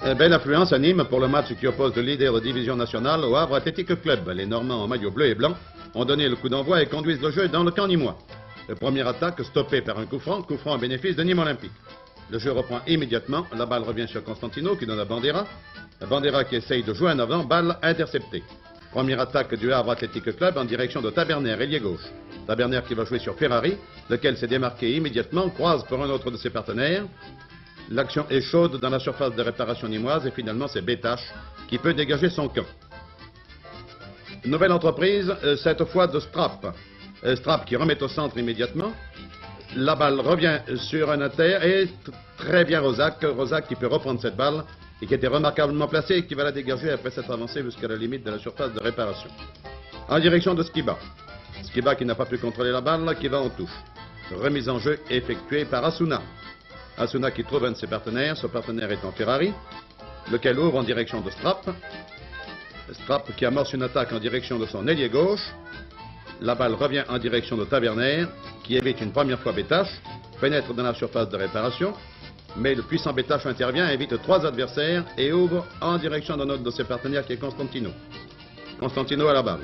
Belle affluence à Nîmes pour le match qui oppose le leader de division nationale au Havre Athletic Club. Les Normands en maillot bleu et blanc ont donné le coup d'envoi et conduisent le jeu dans le camp nîmois. Première attaque stoppée par un coup franc au bénéfice de Nîmes Olympique. Le jeu reprend immédiatement, la balle revient sur Constantino qui donne à Bandera. Bandera qui essaye de jouer en avant, balle interceptée. Première attaque du Havre Athletic Club en direction de Taberner, ailier gauche. Taberner qui va jouer sur Ferrari, lequel s'est démarqué immédiatement, croise pour un autre de ses partenaires. L'action est chaude dans la surface de réparation nîmoise et finalement c'est Bétache qui peut dégager son camp. Nouvelle entreprise, cette fois de Strap. Strap qui remet au centre immédiatement. La balle revient sur un inter et très bien Rosac. Rosac qui peut reprendre cette balle et qui était remarquablement placé et qui va la dégager après s'être avancé jusqu'à la limite de la surface de réparation. En direction de Skiba. Skiba qui n'a pas pu contrôler la balle, qui va en touche. Remise en jeu effectuée par Asuna. Asuna qui trouve un de ses partenaires, ce partenaire étant Ferrari, lequel ouvre en direction de Strap. Strap qui amorce une attaque en direction de son ailier gauche. La balle revient en direction de Taverner, qui évite une première fois Bétache, pénètre dans la surface de réparation, mais le puissant Bétache intervient, évite 3 adversaires et ouvre en direction d'un autre de ses partenaires qui est Constantino. Constantino à la balle.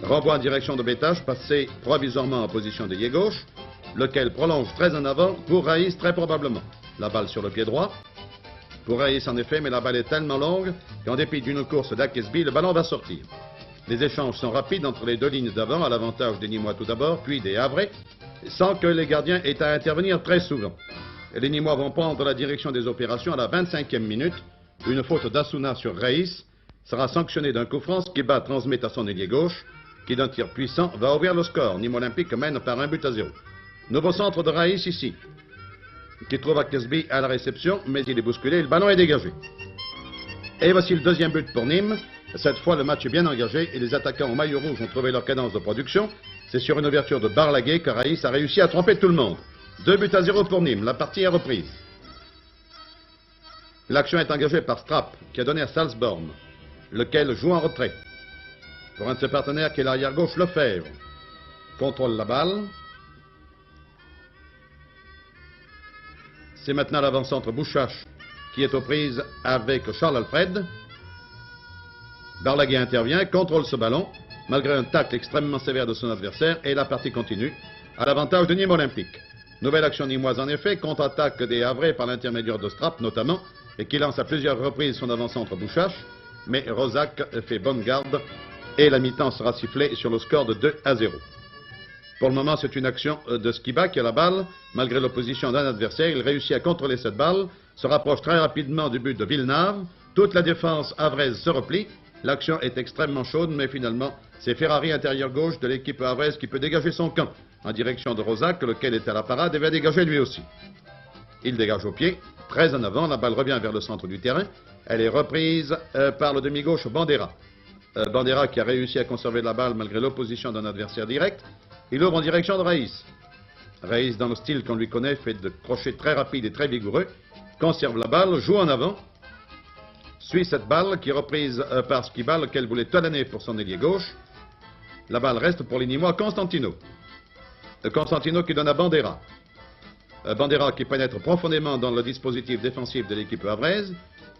Renvoi en direction de Bétache, passé provisoirement en position d'ailier gauche, lequel prolonge très en avant pour Raïs très probablement. La balle sur le pied droit. Pour Raïs en effet, mais la balle est tellement longue qu'en dépit d'une course d'Akesby, le ballon va sortir. Les échanges sont rapides entre les deux lignes d'avant, à l'avantage des Nîmois tout d'abord, puis des Havrais, sans que les gardiens aient à intervenir très souvent. Les Nîmois vont prendre la direction des opérations à la 25e minute. Une faute d'Asuna sur Raïs sera sanctionnée d'un coup franc. Skiba transmet à son ailier gauche, qui d'un tir puissant va ouvrir le score. Nîmes Olympique mène par 1-0. Nouveau centre de Raïs ici, qui trouve Akesby à la réception, mais il est bousculé et le ballon est dégagé. Et voici le deuxième but pour Nîmes. Cette fois, le match est bien engagé et les attaquants au maillot rouge ont trouvé leur cadence de production. C'est sur une ouverture de Barlaguet que Raïs a réussi à tromper tout le monde. 2-0 pour Nîmes. La partie est reprise. L'action est engagée par Strap, qui a donné à Salzborn, lequel joue en retrait. Pour un de ses partenaires qui est l'arrière-gauche, Lefebvre. Contrôle la balle. C'est maintenant l'avant-centre Bouchache qui est aux prises avec Charles Alfred. Barlaguet intervient, contrôle ce ballon, malgré un tacle extrêmement sévère de son adversaire, et la partie continue, à l'avantage de Nîmes Olympique. Nouvelle action nîmoise en effet, contre-attaque des Havrais par l'intermédiaire de Strap notamment, et qui lance à plusieurs reprises son avant-centre Bouchache, mais Rosac fait bonne garde, et la mi-temps sera sifflée sur le score de 2-0. Pour le moment, c'est une action de Skiba qui a la balle. Malgré l'opposition d'un adversaire, il réussit à contrôler cette balle, se rapproche très rapidement du but de Villeneuve. Toute la défense havraise se replie. L'action est extrêmement chaude, mais finalement, c'est Ferrari intérieur gauche de l'équipe havraise qui peut dégager son camp en direction de Rosac, lequel est à la parade et va dégager lui aussi. Il dégage au pied, très en avant, la balle revient vers le centre du terrain. Elle est reprise par le demi-gauche Bandera. Bandera qui a réussi à conserver la balle malgré l'opposition d'un adversaire direct. Il ouvre en direction de Raïs. Raïs, dans le style qu'on lui connaît, fait de crochets très rapides et très vigoureux, conserve la balle, joue en avant, suit cette balle qui est reprise par Skiba, lequel voulait talonner pour son ailier gauche. La balle reste pour les Nîmois, Constantino. Constantino qui donne à Bandera. Bandera qui pénètre profondément dans le dispositif défensif de l'équipe havraise,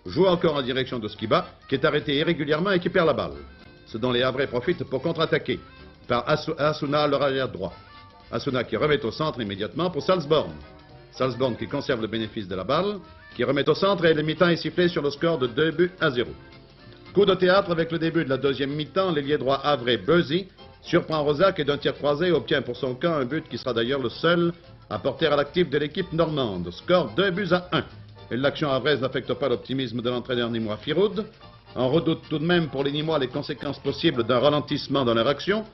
joue encore en direction de Skiba, qui est arrêté irrégulièrement et qui perd la balle. Ce dont les Havrais profitent pour contre-attaquer par Asuna, leur arrière droit. Asuna qui remet au centre immédiatement pour Salzborn. Salzborn qui conserve le bénéfice de la balle, qui remet au centre et le mi-temps est sifflé sur le score de 2-0. Coup de théâtre avec le début de la deuxième mi-temps, l'ailier droit havrais Beuzy surprend Rosac et d'un tir croisé obtient pour son camp un but qui sera d'ailleurs le seul à porter à l'actif de l'équipe normande. Score 2-1. Et l'action havraise n'affecte pas l'optimisme de l'entraîneur nîmois Firoud. On redoute tout de même pour les Nîmois les conséquences possibles d'un ralentissement dans leur action.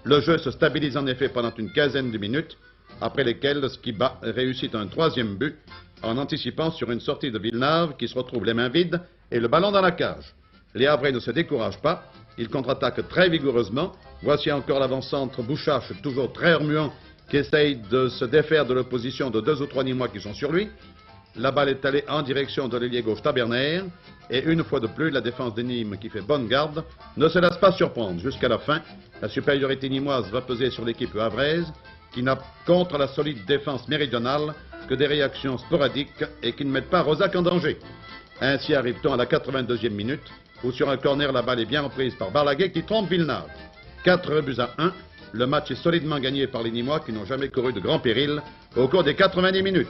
Le jeu se stabilise en effet pendant une quinzaine de minutes, après lesquelles Skiba réussit un troisième but en anticipant sur une sortie de Villeneuve qui se retrouve les mains vides et le ballon dans la cage. Les Havrais ne se découragent pas, ils contre-attaquent très vigoureusement. Voici encore l'avant-centre Bouchache, toujours très remuant, qui essaye de se défaire de l'opposition de 2 ou 3 Nîmois qui sont sur lui. La balle est allée en direction de l'ailier gauche Taberner, et une fois de plus, la défense des Nîmes, qui fait bonne garde, ne se laisse pas surprendre. Jusqu'à la fin, la supériorité nîmoise va peser sur l'équipe havraise, qui n'a contre la solide défense méridionale que des réactions sporadiques et qui ne mettent pas Rosac en danger. Ainsi arrive-t-on à la 82e minute, où sur un corner, la balle est bien reprise par Balaguet qui trompe Villeneuve. 4-1, le match est solidement gagné par les Nîmois qui n'ont jamais couru de grands périls au cours des 90 minutes.